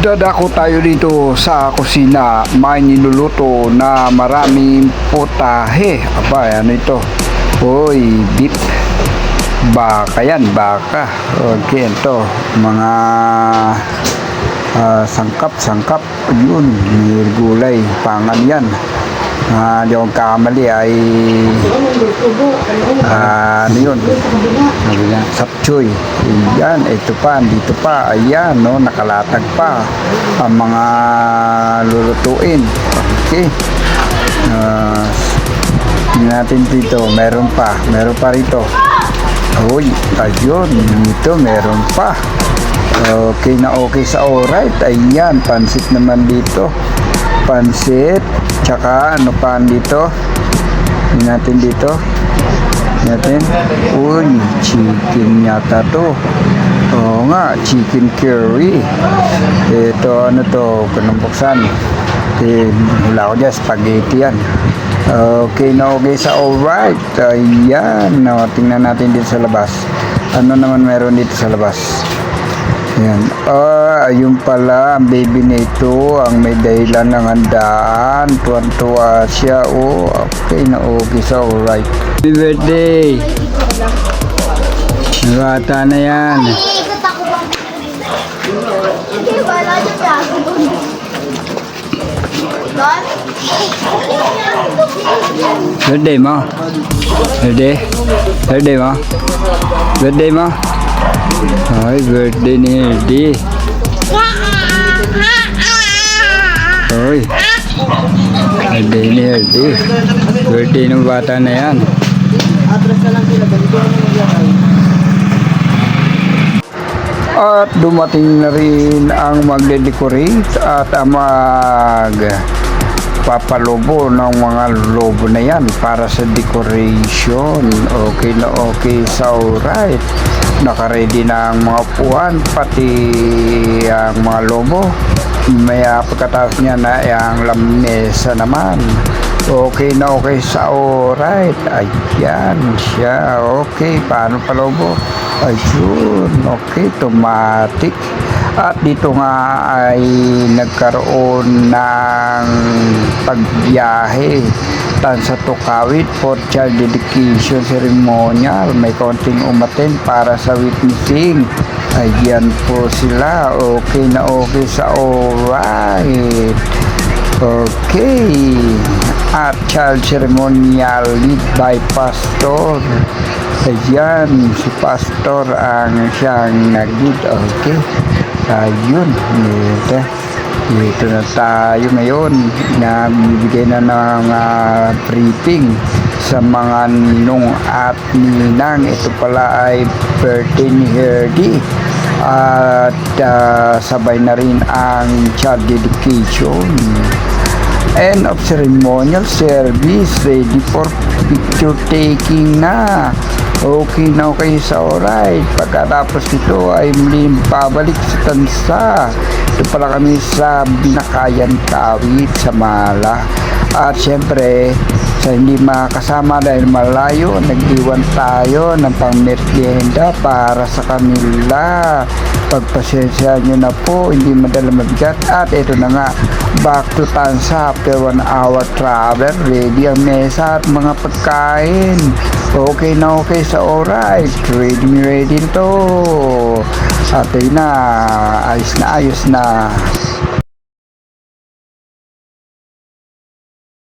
Dadako tayo dito sa kusina. May niluluto na maraming putahe. Aba, ano ito? Uy, beef. Baka yan, baka. Okay, ito. Mga sangkap. Yun, may gulay. Pangan yan. Di akong kamali ay ano yun, sapchoy. Yan, ito pa, dito pa, ayan, no, nakalatag pa ang mga lulutuin. Okay, natin dito, meron pa rito. Uy, ayun, dito meron pa. Okay na okay sa alright. Ayan, pansit naman dito, pansit. Tsaka ano pa dito? Natin dito. Uy, chicken yata to. Oo nga, chicken curry. Ito ano to, kanong hula ko dyan, spaghetti yan. Okay na okay sa alright. Ayan, no, tingnan natin dito sa labas. Ano naman meron dito sa labas? Ayan. Ayun pala ang baby nito, ang may dahilan ng handaan. Tuwan-tuwa siya. Okay na okay sa alright. Happy birthday! Bata na yan. Birthday mo? Birthday mo? Birthday mo? Ay, birthday ni Herdy. Oy, birthday ni Herdy. Birthday ng bata na yan. At dumating na rin ang magde-decorate at ang papalobo ng mga lobo na yan para sa decoration. Okay na okay sa alright. Naka-ready na ang mga upuan, pati ang mga lobo. May pagkatapos niya na ang lamesa naman. Okay na okay sa alright. Ayan siya. Okay, paano pa lobo? Ayun, okay, automatic. At dito nga ay nagkaroon ng pagbiyahe sa Tukawit for child dedication ceremonial. May konting umaten para sa witnessing. Ayan po sila. Okay na okay sa alright. Okay. At child ceremonial lead by pastor. Ayan, si pastor ang siyang nag-lead. Okay. Ayun. Dito na tayo ngayon. Nagbibigay na ng briefing sa mga ninong at ninang. Ito pala ay birthday ni Herdy. At sabay na rin ang child dedication. End of ceremonial service. Ready for picture taking na. Okay na okay sa alright. Pagkatapos ito ay muling pabalik sa tansa. Ito pala kami sa Binakayan, Kawit, sa Mala. At syempre, sa hindi makasama dahil malayo, nag-iwan tayo ng pang-merienda para sa kanila. Pagpasensya nyo na po, hindi madala mabigat. At ito na nga, back to Tansa after 1 hour travel. Ready ang mesa at mga pagkain. Okay na okay sa alright. Ready to. At ayun na, ayos na.